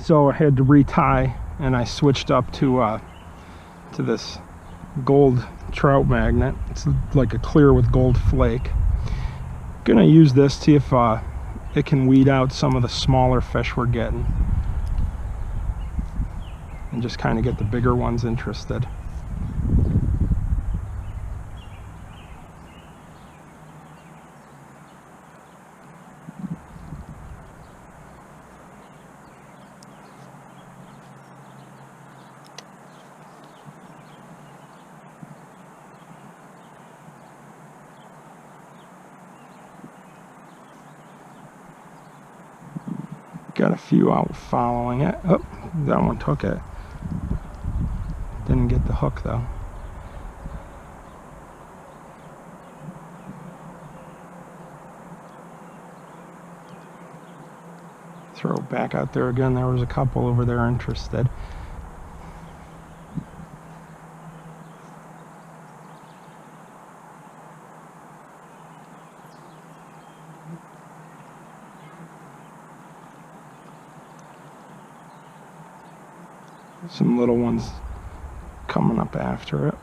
So I had to retie, and I switched up to this gold trout magnet. It's like a clear with gold flake. Gonna use this, see if it can weed out some of the smaller fish we're getting, and just kind of get the bigger ones interested. Got a few out following it. Oh, that one took it. Didn't get the hook though. Throw it back out there again. There was a couple over there interested. Some little ones coming up after it.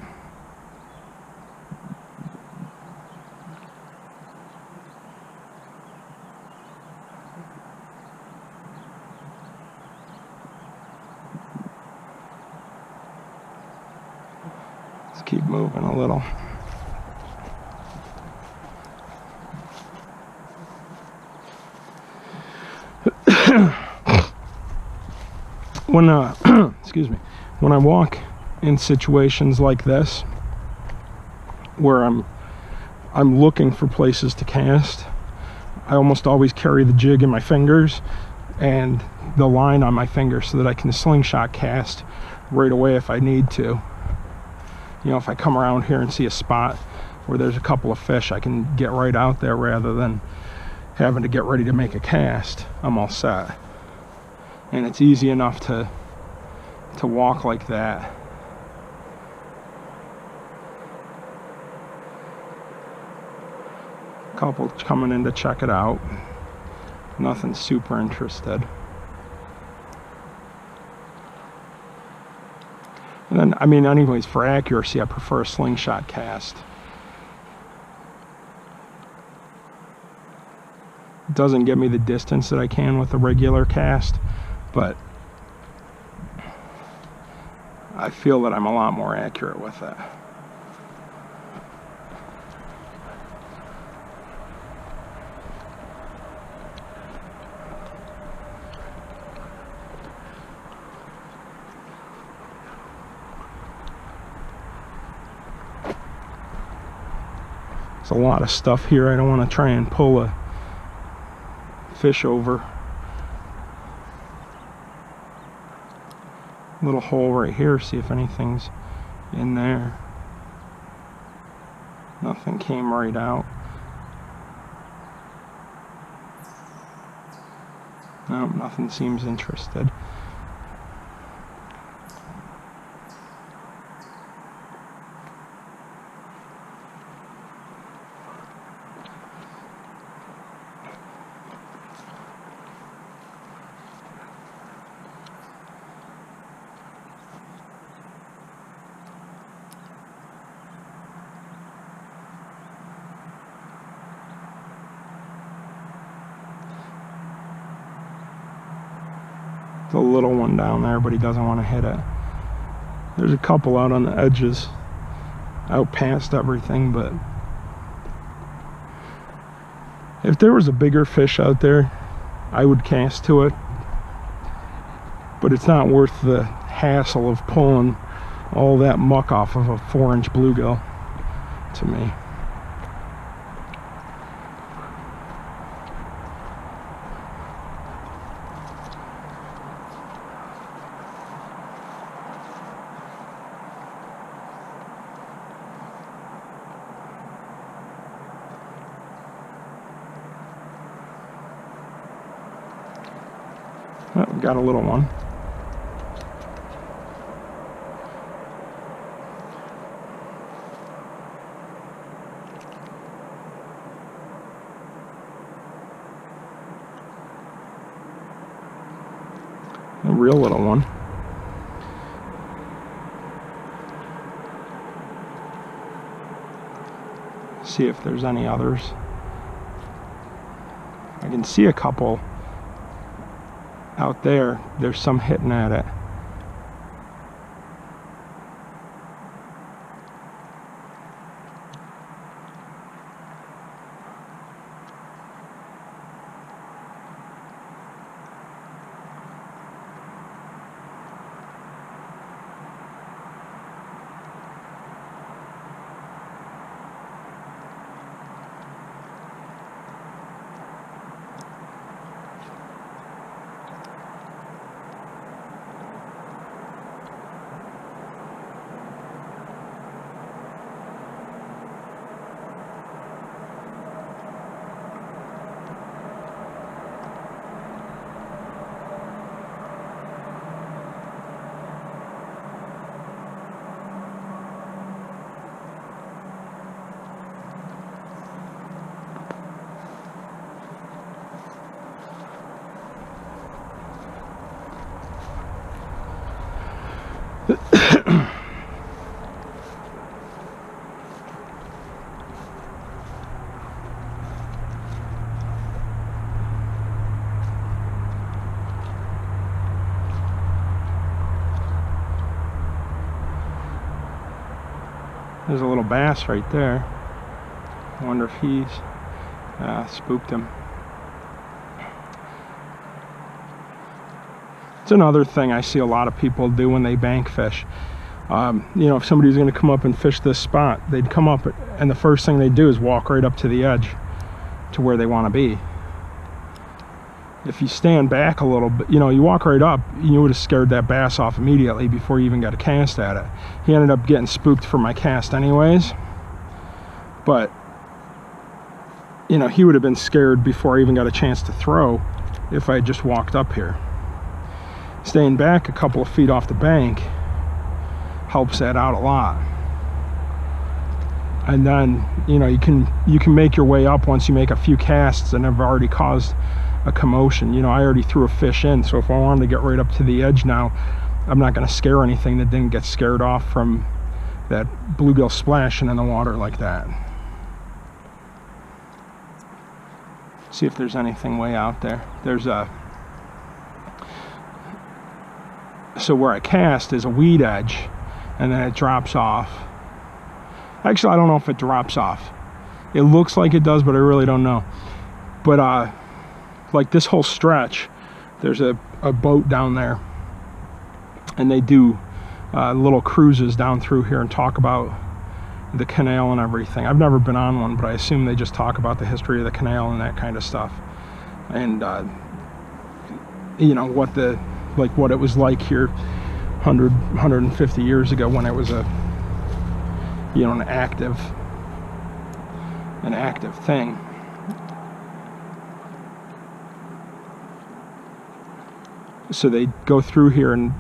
Let's keep moving a little. When excuse me, when I walk in situations like this where I'm looking for places to cast, I almost always carry the jig in my fingers and the line on my fingers so that I can slingshot cast right away if I need to. You know, if I come around here and see a spot where there's a couple of fish, I can get right out there rather than having to get ready to make a cast. I'm all set. And it's easy enough to walk like that. Couple coming in to check it out. Nothing super interested. And then, I mean, anyways, for accuracy, I prefer a slingshot cast. It doesn't give me the distance that I can with a regular cast, but I feel that I'm a lot more accurate with it. There's a lot of stuff here. I don't want to try and pull a fish over. Little hole right here, see if anything's in there. Nothing came right out. No, nothing seems interested. The little one down there, but he doesn't want to hit it. There's a couple out on the edges, out past everything, but if there was a bigger fish out there, I would cast to it, but it's not worth the hassle of pulling all that muck off of a 4-inch bluegill to me. Oh, we got a little one. A real little one. See if there's any others. I can see a couple out there. There's some hitting at it. There's a little bass right there. I wonder if he's spooked him. It's another thing I see a lot of people do when they bank fish. You know, if somebody's going to come up and fish this spot, they'd come up and the first thing they do is walk right up to the edge to where they want to be. If you stand back a little bit, you know, you walk right up, you would have scared that bass off immediately before you even got a cast at it. He ended up getting spooked for my cast anyways, but you know, he would have been scared before I even got a chance to throw if I just walked up here. Staying back a couple of feet off the bank helps that out a lot. And then, you know, you can make your way up once you make a few casts and have already caused a commotion. You know, I already threw a fish in, so if I wanted to get right up to the edge now, I'm not going to scare anything that didn't get scared off from that bluegill splashing in the water like that. See if there's anything way out there. There's a... So where I cast is a weed edge, and then it drops off. Actually, I don't know if it drops off. It looks like it does, but I really don't know. But like this whole stretch, there's a boat down there, and they do little cruises down through here and talk about the canal and everything. I've never been on one, but I assume they just talk about the history of the canal and that kind of stuff, and you know, what it was like here 150 years ago when it was a, you know, an active thing. So they go through here, and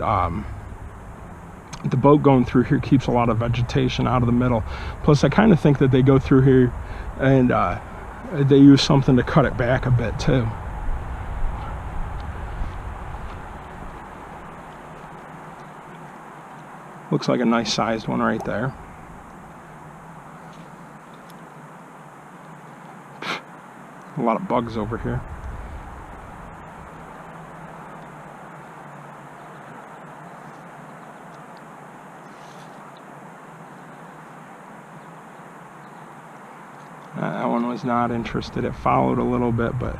the boat going through here keeps a lot of vegetation out of the middle. Plus, I kind of think that they go through here and they use something to cut it back a bit too. Looks like a nice sized one right there. A lot of bugs over here. That one was not interested. It followed a little bit, but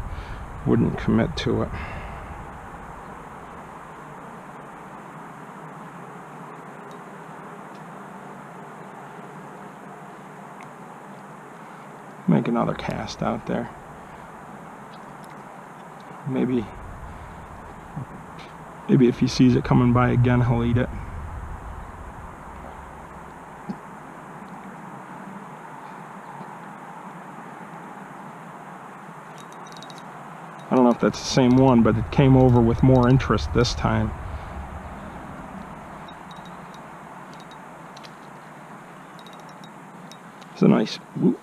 wouldn't commit to it. Make another cast out there. Maybe if he sees it coming by again, he'll eat it. I don't know if that's the same one, but it came over with more interest this time. It's a nice, whoop,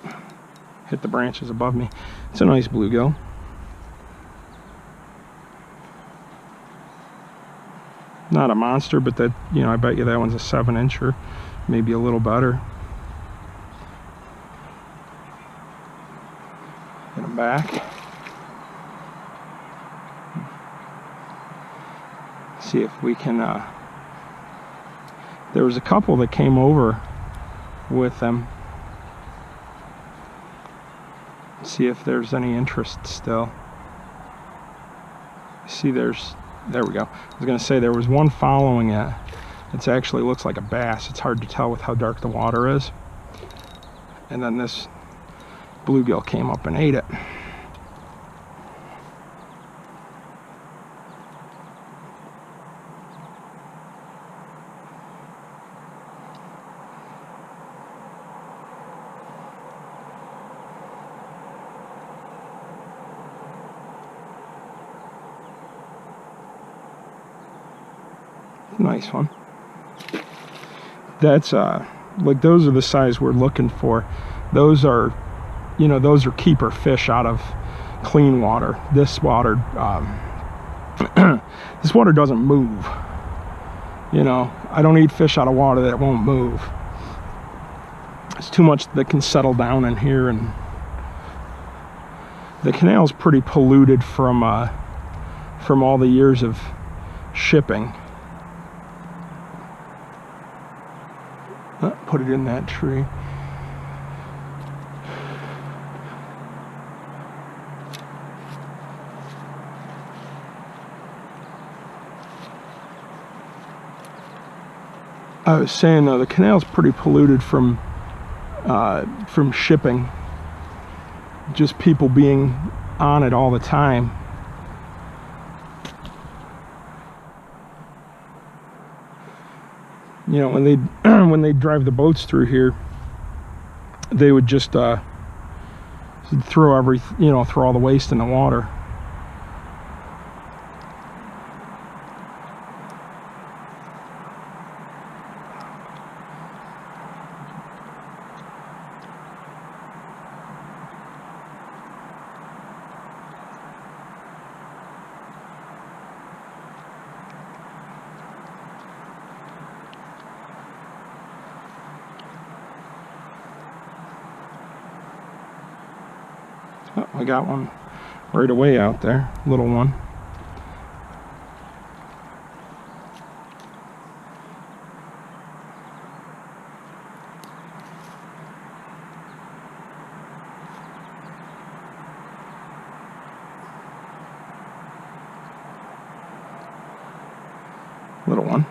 hit the branches above me. It's a nice bluegill. Not a monster, but that, you know, I bet you that one's a 7-incher, maybe a little better. Get him back. See if we can, there was a couple that came over with them. See if there's any interest still. See, there we go. I was gonna say there was one following it. It actually looks like a bass. It's hard to tell with how dark the water is. And then this bluegill came up and ate it. Nice one. That's like, those are the size we're looking for. Those are, you know, those are keeper fish out of clean water. This water this water doesn't move. You know, I don't eat fish out of water that won't move. It's too much that can settle down in here, and the canal's pretty polluted from all the years of shipping. Put it in that tree. I was saying, though, the canal's pretty polluted from shipping. Just people being on it all the time. You know, when they when they drive the boats through here, they would just throw throw all the waste in the water. Oh, I got one right away out there, little one. Little one.